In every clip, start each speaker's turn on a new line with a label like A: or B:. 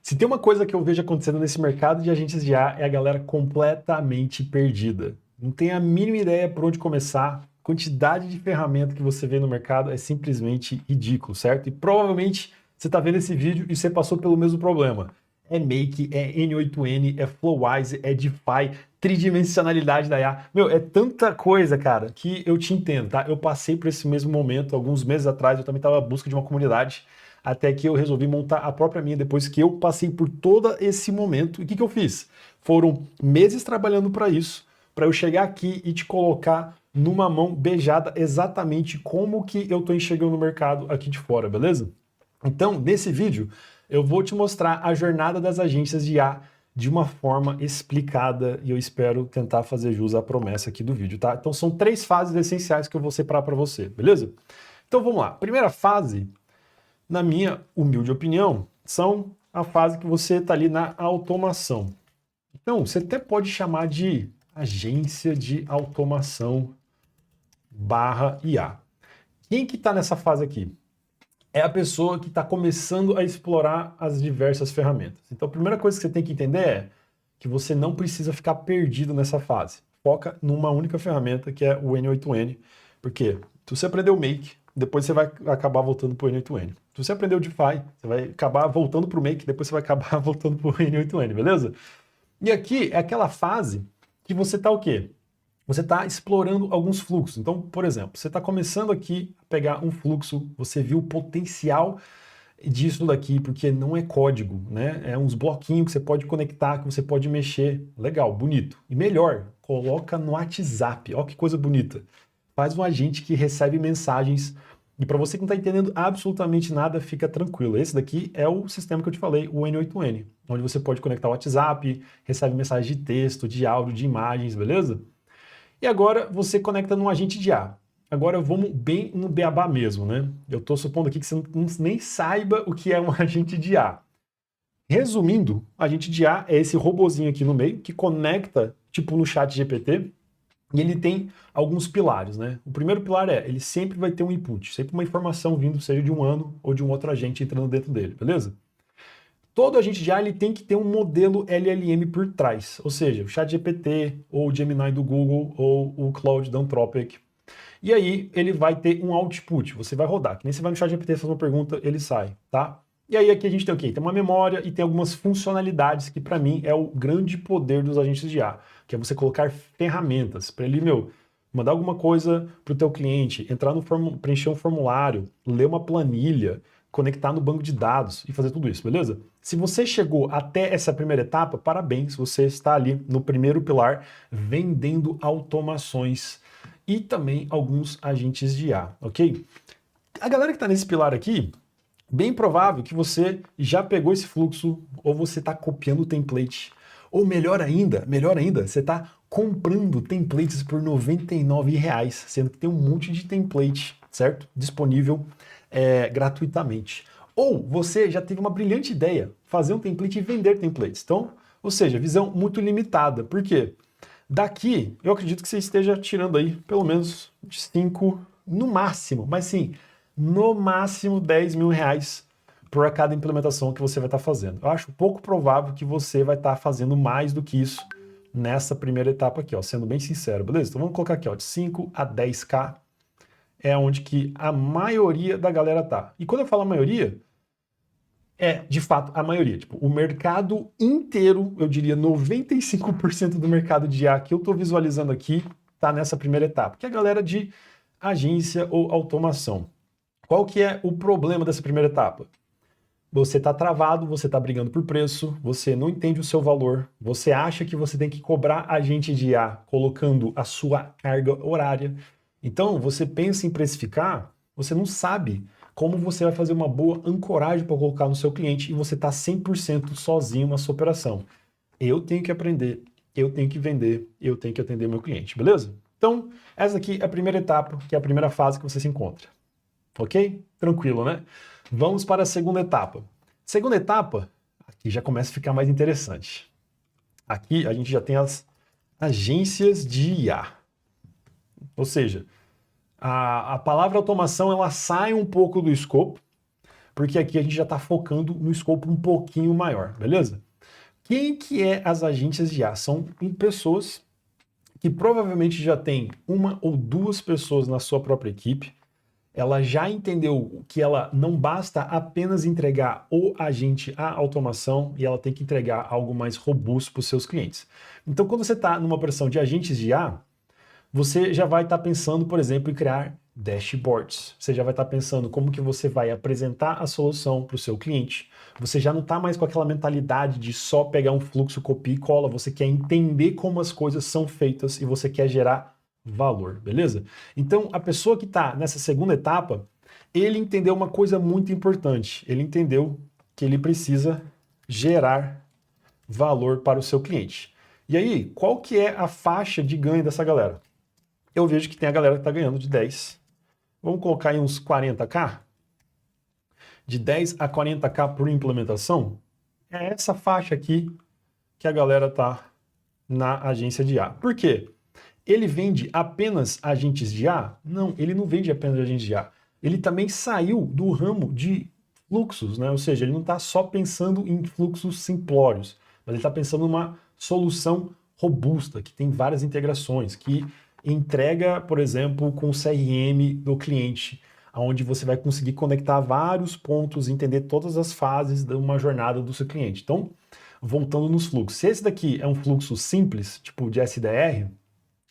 A: Se tem uma coisa que eu vejo acontecendo nesse mercado de agentes de IA é a galera completamente perdida. Não tem a mínima ideia por onde começar. A quantidade de ferramenta que você vê no mercado é simplesmente ridículo, certo? E provavelmente você está vendo esse vídeo e você passou pelo mesmo problema. É Make, é N8N, é Flowise, é DeFi, tridimensionalidade da IA. Meu, é tanta coisa, cara, que eu te entendo, tá? Eu passei por esse mesmo momento alguns meses atrás, eu também estava à busca de uma comunidade até que eu resolvi montar a própria minha depois que eu passei por todo esse momento. E o que eu fiz? Foram meses trabalhando para isso, para eu chegar aqui e te colocar numa mão beijada exatamente como que eu tô enxergando o mercado aqui de fora, beleza? Então, nesse vídeo, eu vou te mostrar a jornada das agências de IA de uma forma explicada e eu espero tentar fazer jus à promessa aqui do vídeo, tá? Então, são 3 fases essenciais que eu vou separar para você, beleza? Então, vamos lá. Primeira fase, na minha humilde opinião, são a fase que você está ali na automação. Então, você até pode chamar de agência de automação barra IA. Quem que está nessa fase aqui? É a pessoa que está começando a explorar as diversas ferramentas. Então, a primeira coisa que você tem que entender é que você não precisa ficar perdido nessa fase. Foca numa única ferramenta, que é o N8N, porque se você aprender o Make, depois você vai acabar voltando para o N8N. Se você aprendeu o DeFi, você vai acabar voltando para o Make, depois você vai acabar voltando para o N8N, beleza? E aqui é aquela fase que você está o quê? Você está explorando alguns fluxos. Então, por exemplo, você está começando aqui a pegar um fluxo, você viu o potencial disso daqui, porque não é código, né? É uns bloquinhos que você pode conectar, que você pode mexer. Legal, bonito. E melhor, coloca no WhatsApp. Olha que coisa bonita. Faz um agente que recebe mensagens. E para você que não está entendendo absolutamente nada, fica tranquilo. Esse daqui é o sistema que eu te falei, o N8N, onde você pode conectar o WhatsApp, recebe mensagens de texto, de áudio, de imagens, beleza? E agora você conecta num agente de IA. Agora vamos bem no beabá mesmo, né? Eu estou supondo aqui que você nem saiba o que é um agente de IA. Resumindo, agente de IA é esse robozinho aqui no meio que conecta, tipo no chat GPT, e ele tem alguns pilares, né? O primeiro pilar é, ele sempre vai ter um input, sempre uma informação vindo, seja de um ano ou de um outro agente entrando dentro dele, beleza? Todo agente de IA ele tem que ter um modelo LLM por trás, ou seja, o ChatGPT, ou o Gemini do Google, ou o Claude da Anthropic. E aí ele vai ter um output, você vai rodar, que nem você vai no ChatGPT fazer uma pergunta, ele sai, tá? E aí aqui a gente tem o quê? Tem uma memória e tem algumas funcionalidades que para mim é o grande poder dos agentes de IA, que é você colocar ferramentas para ele, meu, mandar alguma coisa para o teu cliente, entrar no preencher um formulário, ler uma planilha, conectar no banco de dados e fazer tudo isso, beleza? Se você chegou até essa primeira etapa, parabéns, você está ali no primeiro pilar, vendendo automações e também alguns agentes de IA, ok? A galera que está nesse pilar aqui, bem provável que você já pegou esse fluxo ou você está copiando o template. Ou melhor ainda, você está comprando templates por R$ 99, sendo que tem um monte de template, certo? Disponível gratuitamente. Ou você já teve uma brilhante ideia, fazer um template e vender templates. Então, ou seja, visão muito limitada. Por quê? Daqui, eu acredito que você esteja tirando aí pelo menos 5, no máximo, mas sim, no máximo R$ 10.000 por cada implementação que você vai estar fazendo. Eu acho pouco provável que você vai estar fazendo mais do que isso nessa primeira etapa aqui, ó, sendo bem sincero, beleza? Então vamos colocar aqui, ó, de 5 a 10K é onde que a maioria da galera tá. E quando eu falo a maioria, é, de fato, a maioria. Tipo, o mercado inteiro, eu diria 95% do mercado de IA que eu estou visualizando aqui, está nessa primeira etapa, que é a galera de agência ou automação. Qual que é o problema dessa primeira etapa? Você está travado, você está brigando por preço, você não entende o seu valor, você acha que você tem que cobrar agente de IA colocando a sua carga horária. Então, você pensa em precificar, você não sabe como você vai fazer uma boa ancoragem para colocar no seu cliente e você está 100% sozinho na sua operação. Eu tenho que aprender, eu tenho que vender, eu tenho que atender meu cliente, beleza? Então, essa aqui é a primeira etapa, que é a primeira fase que você se encontra. Ok? Tranquilo, né? Vamos para a segunda etapa. Segunda etapa, aqui já começa a ficar mais interessante. Aqui a gente já tem as agências de IA. Ou seja, a palavra automação ela sai um pouco do escopo, porque aqui a gente já está focando no escopo um pouquinho maior, beleza? Quem que é as agências de IA? São pessoas que provavelmente já tem uma ou duas pessoas na sua própria equipe. Ela já entendeu que ela não basta apenas entregar o agente, a automação, e ela tem que entregar algo mais robusto para os seus clientes. Então, quando você está numa operação de agentes de IA, você já vai estar pensando, por exemplo, em criar dashboards. Você já vai estar pensando como que você vai apresentar a solução para o seu cliente. Você já não está mais com aquela mentalidade de só pegar um fluxo, copia e cola. Você quer entender como as coisas são feitas e você quer gerar valor, beleza? Então, a pessoa que está nessa segunda etapa, ele entendeu uma coisa muito importante. Ele entendeu que ele precisa gerar valor para o seu cliente. E aí, qual que é a faixa de ganho dessa galera? Eu vejo que tem a galera que está ganhando de 10. Vamos colocar aí uns 40k? De 10 a 40k por implementação? É essa faixa aqui que a galera está na agência de IA. Por quê? Ele vende apenas agentes de IA? Não, ele não vende apenas agentes de IA. Ele também saiu do ramo de fluxos, né? Ou seja, ele não está só pensando em fluxos simplórios, mas ele está pensando numa solução robusta, que tem várias integrações, que entrega, por exemplo, com o CRM do cliente, onde você vai conseguir conectar vários pontos, entender todas as fases de uma jornada do seu cliente. Então, voltando nos fluxos. Se esse daqui é um fluxo simples, tipo de SDR,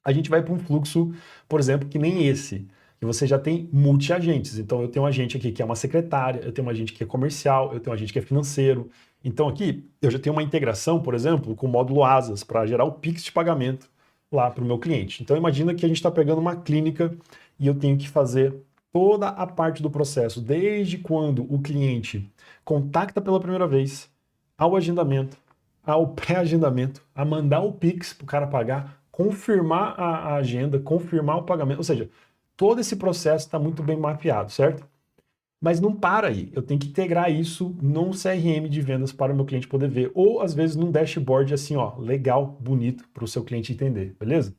A: a gente vai para um fluxo, por exemplo, que nem esse, que você já tem multi-agentes. Então, eu tenho um agente aqui que é uma secretária, eu tenho um agente que é comercial, eu tenho um agente que é financeiro. Então, aqui, eu já tenho uma integração, por exemplo, com o módulo ASAS, para gerar o Pix de pagamento lá para o meu cliente. Então, imagina que a gente está pegando uma clínica e eu tenho que fazer toda a parte do processo, desde quando o cliente contacta pela primeira vez, ao agendamento, ao pré-agendamento, a mandar o Pix para o cara pagar, confirmar a agenda, confirmar o pagamento, ou seja, todo esse processo está muito bem mapeado, certo? Mas não para aí, eu tenho que integrar isso num CRM de vendas para o meu cliente poder ver, ou às vezes num dashboard assim, ó, legal, bonito, para o seu cliente entender, beleza?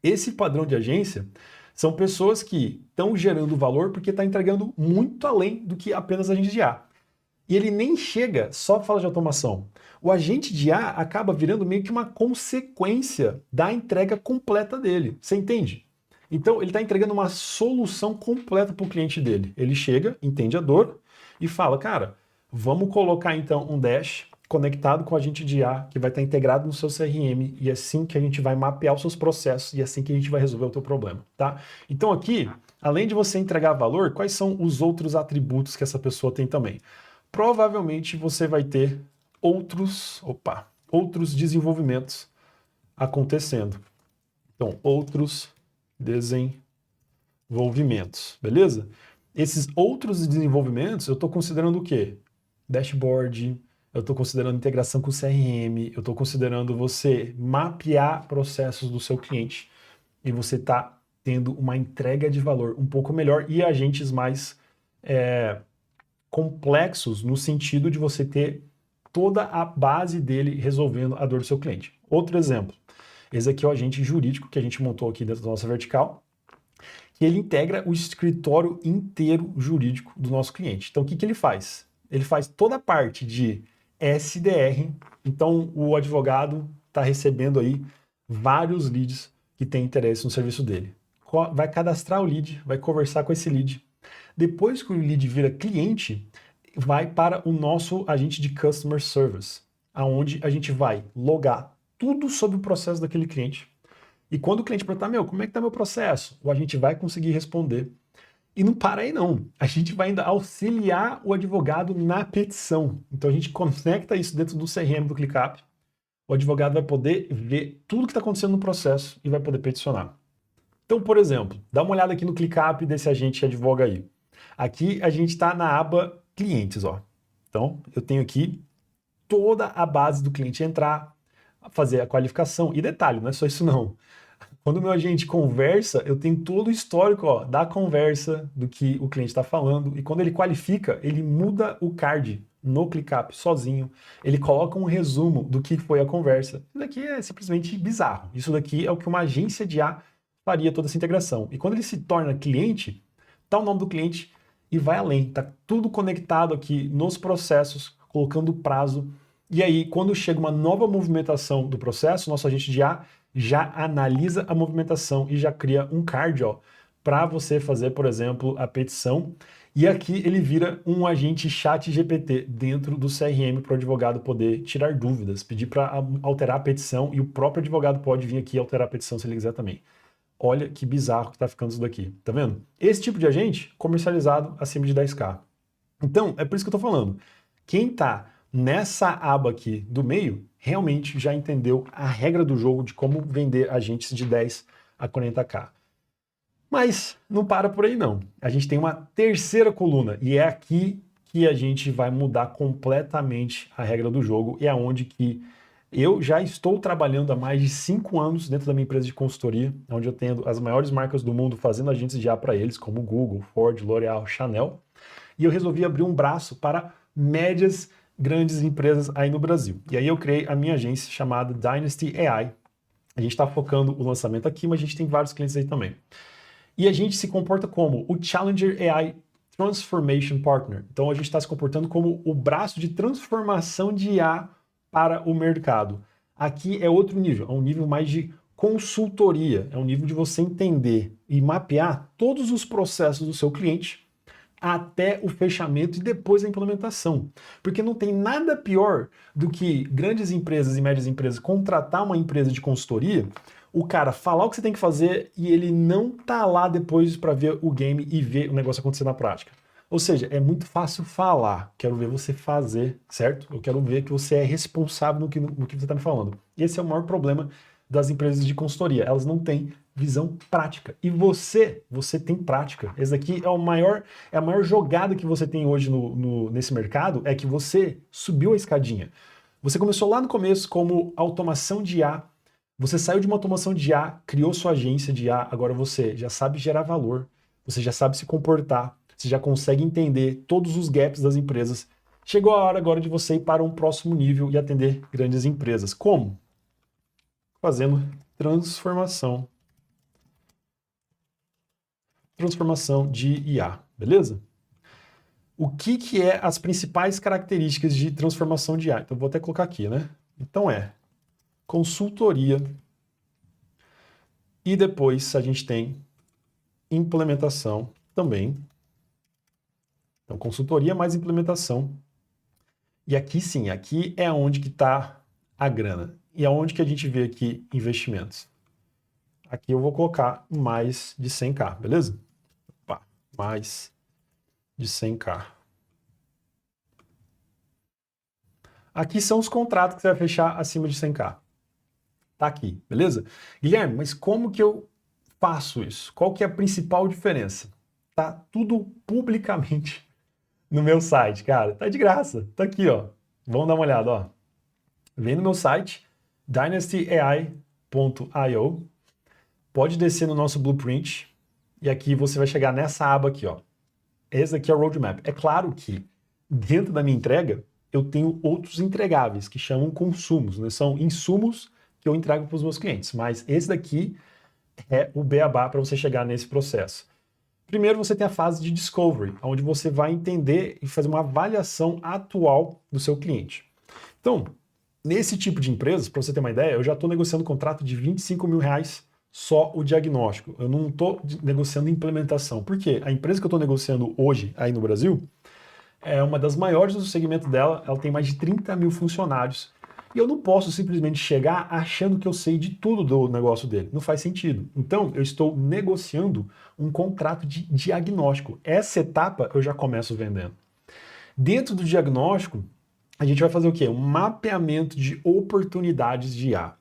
A: Esse padrão de agência são pessoas que estão gerando valor porque está entregando muito além do que apenas agente de IA. E ele nem chega só para falar de automação. O agente de IA acaba virando meio que uma consequência da entrega completa dele. Você entende? Então, ele está entregando uma solução completa para o cliente dele. Ele chega, entende a dor e fala, cara, vamos colocar então um dash conectado com o agente de IA que vai estar integrado no seu CRM e é assim que a gente vai mapear os seus processos e é assim que a gente vai resolver o teu problema, tá? Então aqui, além de você entregar valor, quais são os outros atributos que essa pessoa tem também? Provavelmente você vai ter outros desenvolvimentos acontecendo. Então, outros desenvolvimentos, beleza? Esses outros desenvolvimentos, eu estou considerando o quê? Dashboard, eu estou considerando integração com o CRM, eu estou considerando você mapear processos do seu cliente e você está tendo uma entrega de valor um pouco melhor e agentes mais complexos no sentido de você ter toda a base dele resolvendo a dor do seu cliente. Outro exemplo, esse aqui é o agente jurídico que a gente montou aqui dentro da nossa vertical, que ele integra o escritório inteiro jurídico do nosso cliente. Então, o que ele faz? Ele faz toda a parte de SDR, então o advogado está recebendo aí vários leads que têm interesse no serviço dele. Vai cadastrar o lead, vai conversar com esse lead. Depois que o lead vira cliente, vai para o nosso agente de Customer Service, aonde a gente vai logar tudo sobre o processo daquele cliente. E quando o cliente perguntar, como é que está meu processo? A gente vai conseguir responder. E não para aí não. A gente vai ainda auxiliar o advogado na petição. Então a gente conecta isso dentro do CRM do ClickUp. O advogado vai poder ver tudo que está acontecendo no processo e vai poder peticionar. Então, por exemplo, dá uma olhada aqui no ClickUp desse agente que advoga aí. Aqui a gente está na aba clientes, ó. Então, eu tenho aqui toda a base do cliente entrar, fazer a qualificação. E detalhe, não é só isso não. Quando o meu agente conversa, eu tenho todo o histórico, ó, da conversa, do que o cliente está falando. E quando ele qualifica, ele muda o card no ClickUp sozinho. Ele coloca um resumo do que foi a conversa. Isso daqui é simplesmente bizarro. Isso daqui é o que uma agência de IA faria toda essa integração. E quando ele se torna cliente, tá o nome do cliente e vai além. Tá tudo conectado aqui nos processos, colocando prazo. E aí, quando chega uma nova movimentação do processo, nosso agente de IA já analisa a movimentação e já cria um card, ó, para você fazer, por exemplo, a petição. E aqui ele vira um agente chat GPT dentro do CRM para o advogado poder tirar dúvidas, pedir para alterar a petição e o próprio advogado pode vir aqui alterar a petição se ele quiser também. Olha que bizarro que tá ficando isso daqui, tá vendo? Esse tipo de agente comercializado acima de 10K. Então, é por isso que eu tô falando. Quem tá nessa aba aqui do meio realmente já entendeu a regra do jogo de como vender agentes de 10 a 40K. Mas não para por aí não. A gente tem uma terceira coluna e é aqui que a gente vai mudar completamente a regra do jogo e é onde que eu já estou trabalhando há mais de 5 anos dentro da minha empresa de consultoria, onde eu tenho as maiores marcas do mundo fazendo agentes de IA para eles, como Google, Ford, L'Oréal, Chanel, e eu resolvi abrir um braço para médias, grandes empresas aí no Brasil. E aí eu criei a minha agência chamada Dynasty AI. A gente está focando o lançamento aqui, mas a gente tem vários clientes aí também. E a gente se comporta como o Challenger AI Transformation Partner. Então a gente está se comportando como o braço de transformação de IA para o mercado. Aqui é outro nível, é um nível mais de consultoria, é um nível de você entender e mapear todos os processos do seu cliente até o fechamento e depois a implementação. Porque não tem nada pior do que grandes empresas e médias empresas contratar uma empresa de consultoria, o cara falar o que você tem que fazer e ele não tá lá depois para ver o game e ver o negócio acontecer na prática. Ou seja, é muito fácil falar, quero ver você fazer, certo? Eu quero ver que você é responsável no que você está me falando. E esse é o maior problema das empresas de consultoria, elas não têm visão prática. E você tem prática. Esse aqui é a maior jogada que você tem hoje nesse mercado, é que você subiu a escadinha. Você começou lá no começo como automação de IA, você saiu de uma automação de IA, criou sua agência de IA, agora você já sabe gerar valor, você já sabe se comportar, você já consegue entender todos os gaps das empresas. Chegou a hora agora de você ir para um próximo nível e atender grandes empresas. Como? Fazendo transformação de IA, beleza? O que é as principais características de transformação de IA? Então, vou até colocar aqui, né? Então, consultoria e depois a gente tem implementação também. Então, consultoria mais implementação. E aqui sim, aqui é onde que está a grana. E aonde que a gente vê aqui investimentos? Aqui eu vou colocar mais de 100K, beleza? Opa, mais de 100K. Aqui são os contratos que você vai fechar acima de 100K. Tá aqui, beleza? Guilherme, mas como que eu faço isso? Qual que é a principal diferença? Tá tudo publicamente no meu site, cara. Tá de graça. Tá aqui, ó. Vamos dar uma olhada, ó. Vem no meu site, dynastyai.io. Pode descer no nosso blueprint e aqui você vai chegar nessa aba aqui, ó. Esse aqui é o roadmap. É claro que dentro da minha entrega eu tenho outros entregáveis que chamam consumos, né? São insumos que eu entrego para os meus clientes, mas esse daqui é o beabá para você chegar nesse processo. Primeiro você tem a fase de discovery, onde você vai entender e fazer uma avaliação atual do seu cliente. Então, nesse tipo de empresas, para você ter uma ideia, eu já estou negociando um contrato de R$25 mil só o diagnóstico. Eu não estou negociando implementação. Por quê? A empresa que eu estou negociando hoje aí no Brasil é uma das maiores do segmento dela, ela tem mais de 30 mil funcionários. E eu não posso simplesmente chegar achando que eu sei de tudo do negócio dele. Não faz sentido. Então, eu estou negociando um contrato de diagnóstico. Essa etapa eu já começo vendendo. Dentro do diagnóstico, a gente vai fazer o quê? Um mapeamento de oportunidades de IA.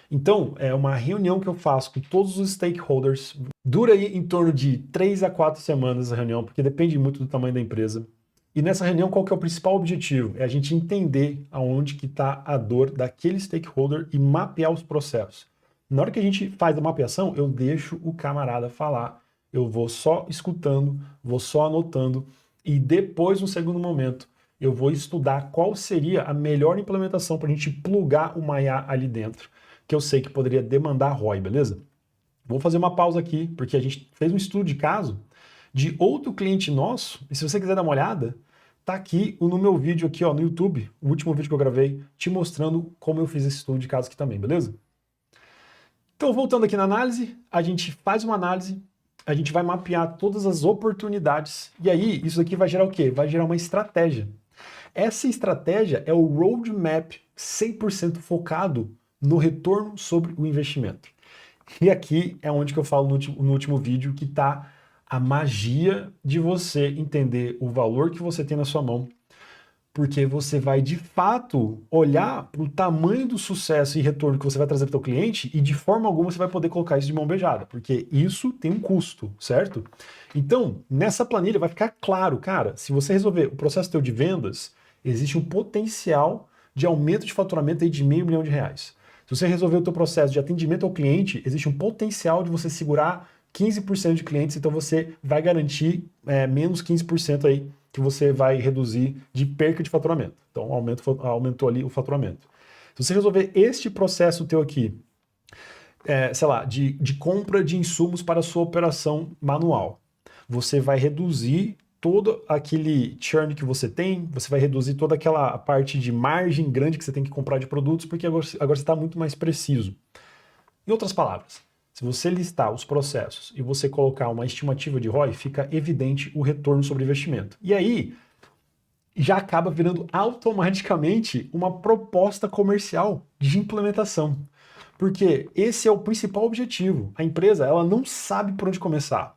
A: Então, é uma reunião que eu faço com todos os stakeholders. Dura aí em torno de 3 a 4 semanas a reunião, porque depende muito do tamanho da empresa. E nessa reunião, qual que é o principal objetivo? É a gente entender aonde que está a dor daquele stakeholder e mapear os processos. Na hora que a gente faz a mapeação, eu deixo o camarada falar. Eu vou só escutando, vou só anotando e depois, no segundo momento, eu vou estudar qual seria a melhor implementação para a gente plugar uma IA ali dentro, que eu sei que poderia demandar ROI, beleza? Vou fazer uma pausa aqui, porque a gente fez um estudo de caso de outro cliente nosso, e se você quiser dar uma olhada, tá aqui no meu vídeo aqui, ó, no YouTube, o último vídeo que eu gravei, te mostrando como eu fiz esse estudo de caso aqui também, beleza? Então, voltando aqui na análise, a gente faz uma análise, a gente vai mapear todas as oportunidades, e aí isso aqui vai gerar o quê? Vai gerar uma estratégia. Essa estratégia é o roadmap 100% focado no retorno sobre o investimento. E aqui é onde que eu falo no último vídeo que está a magia de você entender o valor que você tem na sua mão, porque você vai de fato olhar para o tamanho do sucesso e retorno que você vai trazer para o seu cliente e de forma alguma você vai poder colocar isso de mão beijada, porque isso tem um custo, certo? Então, nessa planilha vai ficar claro, cara, se você resolver o processo teu de vendas, existe um potencial de aumento de faturamento aí de R$500 mil. Se você resolver o teu processo de atendimento ao cliente, existe um potencial de você segurar 15% de clientes, então você vai garantir menos 15% aí que você vai reduzir de perca de faturamento. Então aumentou ali o faturamento. Se você resolver este processo teu aqui, sei lá, de compra de insumos para a sua operação manual, você vai reduzir todo aquele churn que você tem, você vai reduzir toda aquela parte de margem grande que você tem que comprar de produtos, porque agora você está muito mais preciso. Em outras palavras, se você listar os processos e você colocar uma estimativa de ROI, fica evidente o retorno sobre investimento. E aí, já acaba virando automaticamente uma proposta comercial de implementação. Porque esse é o principal objetivo. A empresa, ela não sabe por onde começar.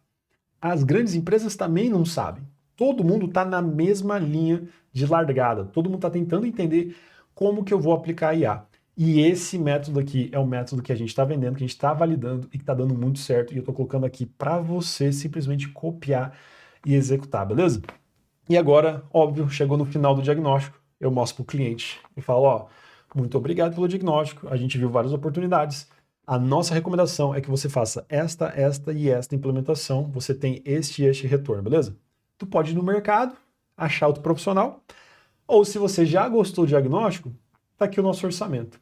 A: As grandes empresas também não sabem. Todo mundo está na mesma linha de largada. Todo mundo está tentando entender como que eu vou aplicar a IA. E esse método aqui é o método que a gente está vendendo, que a gente está validando e que está dando muito certo. E eu estou colocando aqui para você simplesmente copiar e executar, beleza? E agora, óbvio, chegou no final do diagnóstico, eu mostro para o cliente e falo, ó, muito obrigado pelo diagnóstico, a gente viu várias oportunidades. A nossa recomendação é que você faça esta e esta implementação, você tem este e este retorno, beleza? Tu pode ir no mercado, achar outro profissional, ou se você já gostou do diagnóstico, tá aqui o nosso orçamento.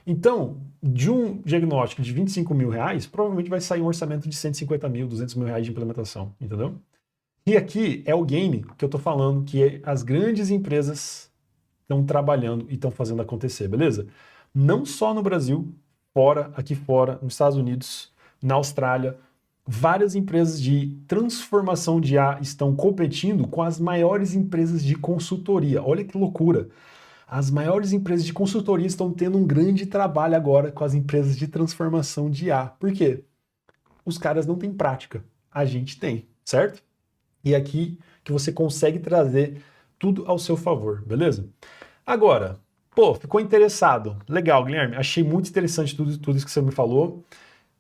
A: Então, de um diagnóstico de R$25 mil, provavelmente vai sair um orçamento de R$150 mil, R$200 mil de implementação, entendeu? E aqui é o game que eu tô falando, que as grandes empresas estão trabalhando e estão fazendo acontecer, beleza? Não só no Brasil, aqui fora, nos Estados Unidos, na Austrália, várias empresas de transformação de IA estão competindo com as maiores empresas de consultoria. Olha que loucura! As maiores empresas de consultoria estão tendo um grande trabalho agora com as empresas de transformação de IA. Por quê? Os caras não têm prática, a gente tem, certo? E aqui que você consegue trazer tudo ao seu favor, beleza? Agora, pô, ficou interessado? Legal, Guilherme, achei muito interessante tudo isso que você me falou,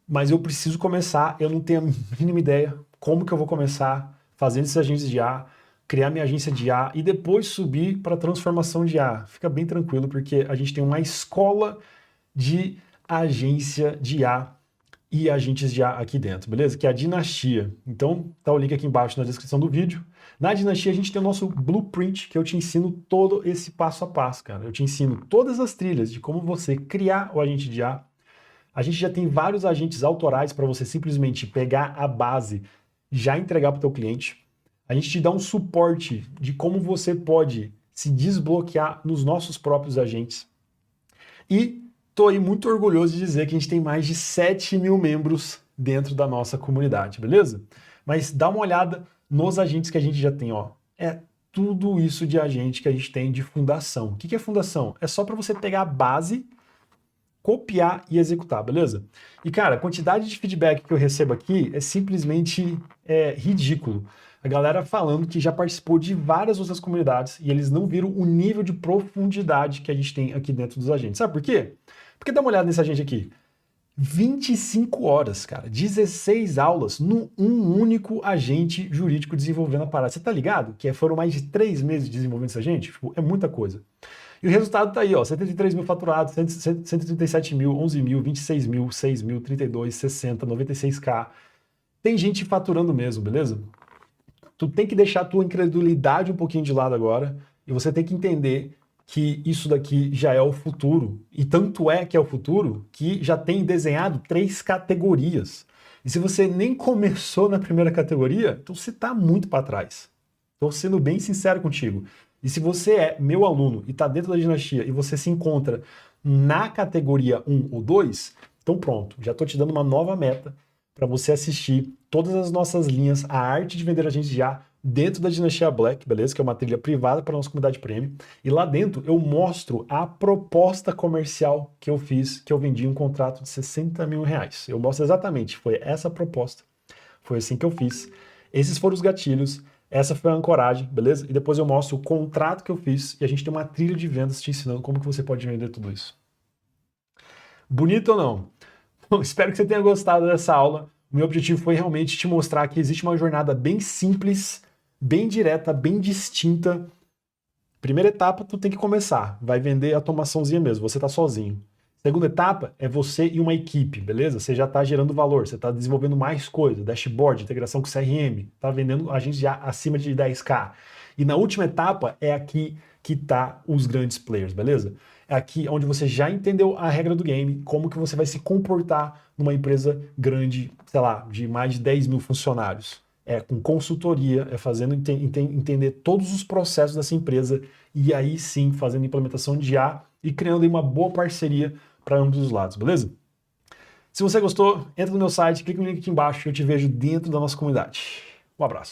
A: mas eu preciso começar, eu não tenho a mínima ideia como que eu vou começar fazendo esses agentes de IA, criar minha agência de IA e depois subir para transformação de IA. Fica bem tranquilo, porque a gente tem uma escola de agência de IA e agentes de IA aqui dentro, beleza? Que é a Dinastia. Então, tá o link aqui embaixo na descrição do vídeo. Na Dinastia a gente tem o nosso blueprint, que eu te ensino todo esse passo a passo, cara. Eu te ensino todas as trilhas de como você criar o agente de IA. A gente já tem vários agentes autorais para você simplesmente pegar a base, já entregar para o teu cliente. A gente te dá um suporte de como você pode se desbloquear nos nossos próprios agentes. E tô aí muito orgulhoso de dizer que a gente tem mais de 7 mil membros dentro da nossa comunidade, beleza? Mas dá uma olhada nos agentes que a gente já tem, ó. É tudo isso de agente que a gente tem de fundação. O que é fundação? É só para você pegar a base, copiar e executar, beleza? E cara, a quantidade de feedback que eu recebo aqui é simplesmente ridículo. A galera falando que já participou de várias outras comunidades e eles não viram o nível de profundidade que a gente tem aqui dentro dos agentes. Sabe por quê? Porque dá uma olhada nesse agente aqui. 25 horas, cara. 16 aulas num único agente jurídico desenvolvendo a parada. Você tá ligado? Que foram mais de 3 meses desenvolvendo esse agente? Tipo, é muita coisa. E o resultado tá aí, ó. 73 mil faturados, 137 mil, 11 mil, 26 mil, 6 mil, 32, 60, 96k. Tem gente faturando mesmo, beleza? Tu tem que deixar a tua incredulidade um pouquinho de lado agora e você tem que entender que isso daqui já é o futuro. E tanto é que é o futuro que já tem desenhado 3 categorias. E se você nem começou na primeira categoria, então você está muito para trás. Estou sendo bem sincero contigo. E se você é meu aluno e está dentro da dinastia e você se encontra na categoria 1 ou 2, então pronto, já estou te dando uma nova meta para você assistir todas as nossas linhas, a arte de vender agentes já dentro da Dinastia Black, beleza? Que é uma trilha privada para a nossa comunidade premium. E lá dentro eu mostro a proposta comercial que eu fiz, que eu vendi um contrato de 60 mil reais. Eu mostro exatamente, foi essa a proposta, foi assim que eu fiz. Esses foram os gatilhos, essa foi a ancoragem, beleza? E depois eu mostro o contrato que eu fiz e a gente tem uma trilha de vendas te ensinando como que você pode vender tudo isso. Bonito ou não? Bom, espero que você tenha gostado dessa aula. O meu objetivo foi realmente te mostrar que existe uma jornada bem simples, bem direta, bem distinta. Primeira etapa, tu tem que começar. Vai vender automaçãozinha mesmo, você tá sozinho. Segunda etapa é você e uma equipe, beleza? Você já está gerando valor, você está desenvolvendo mais coisa, dashboard, integração com CRM, está vendendo agentes já acima de 10k. E na última etapa é aqui que tá os grandes players, beleza? É aqui onde você já entendeu a regra do game, como que você vai se comportar numa empresa grande, sei lá, de mais de 10 mil funcionários. É com consultoria, é fazendo entender todos os processos dessa empresa e aí sim fazendo implementação de IA e criando aí uma boa parceria para ambos os lados, beleza? Se você gostou, entra no meu site, clica no link aqui embaixo e eu te vejo dentro da nossa comunidade. Um abraço.